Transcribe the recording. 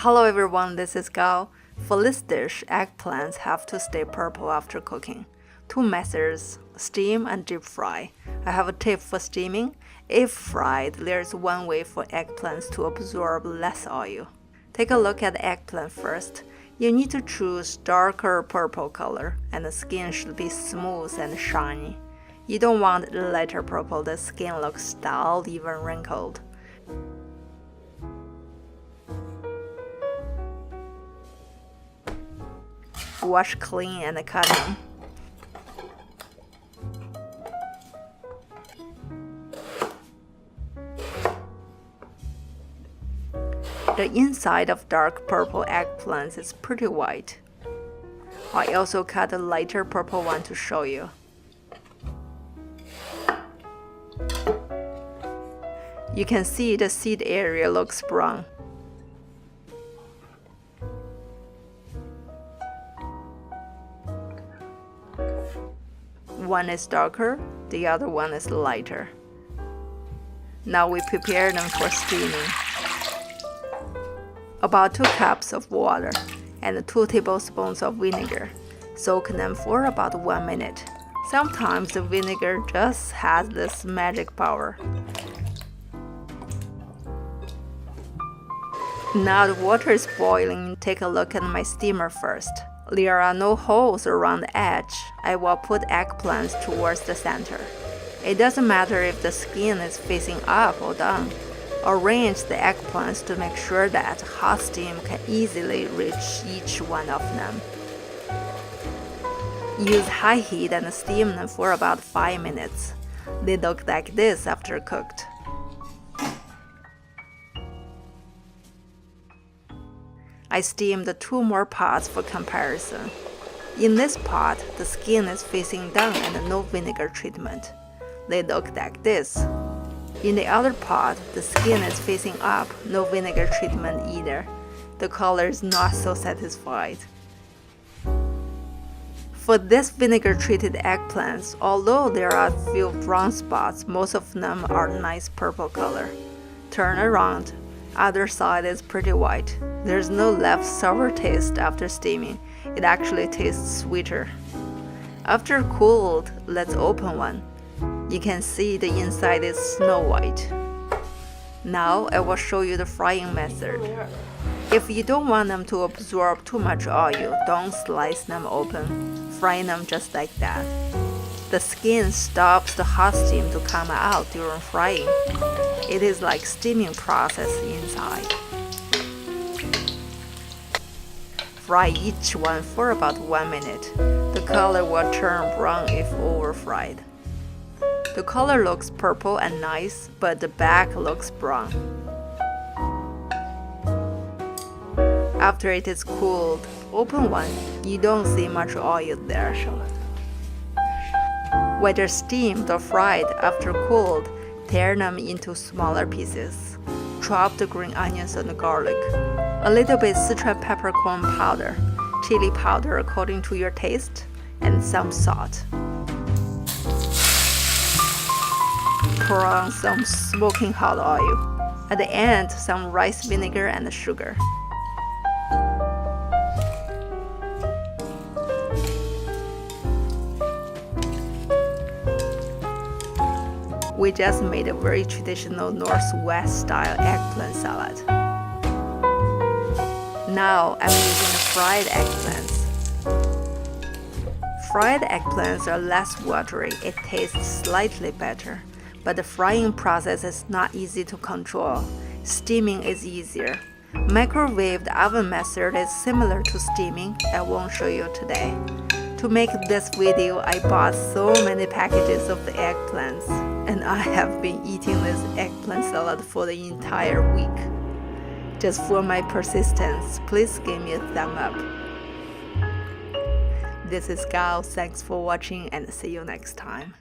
Hello everyone, this is Gao. For this dish, eggplants have to stay purple after cooking. Two methods, steam and deep fry. I have a tip for steaming. If fried, there's one way for eggplants to absorb less oil. Take a look at the eggplant first. You need to choose darker purple color, and the skin should be smooth and shiny. You don't want lighter purple, the skin looks dull, even wrinkled. Wash clean and cut them. The inside of dark purple eggplants is pretty white. I also cut a lighter purple one to show you. You can see the seed area looks brown. One is darker, the other one is lighter. Now we prepare them for steaming. About 2 cups of water and 2 tablespoons of vinegar. Soak them for about 1 minute. Sometimes the vinegar just has this magic power. Now the water is boiling, take a look at my steamer first. There are no holes around the edge. I will put eggplants towards the center. It doesn't matter if the skin is facing up or down. Arrange the eggplants to make sure that hot steam can easily reach each one of them. Use high heat and steam them for about 5 minutes. They look like this after cooked. I steamed 2 more pots for comparison. In this pot, the skin is facing down and no vinegar treatment. They look like this. In the other pot, the skin is facing up, no vinegar treatment either. The color is not so satisfied. For this vinegar-treated eggplants, although there are a few brown spots, most of them are nice purple color. Turn around. Other side is pretty white. There's no left sour taste after steaming. It actually tastes sweeter. After cooled, let's open one. You can see the inside is snow white. Now I will show you the frying method. If you don't want them to absorb too much oil, don't slice them open. Fry them just like that. The skin stops the hot steam to come out during frying. It is like steaming process inside. Fry each one for about 1 minute. The color will turn brown if over-fried. The color looks purple and nice, but the back looks brown. After it is cooled, open one. You don't see much oil there. Whether steamed or fried after cooled, tear them into smaller pieces. Chop the green onions and the garlic. A little bit Sichuan peppercorn powder, chili powder according to your taste, and some salt. Pour on some smoking hot oil. At the end, some rice vinegar and sugar. We just made a very traditional Northwest style eggplant salad. Now I'm using the fried eggplants. Fried eggplants are less watery, it tastes slightly better, but the frying process is not easy to control. Steaming is easier. Microwaved oven method is similar to steaming. I won't show you today. To make this video, I bought so many packages of the eggplants, and I have been eating this eggplant salad for the entire week. Just for my persistence, please give me a thumb up. This is Gao, thanks for watching and see you next time.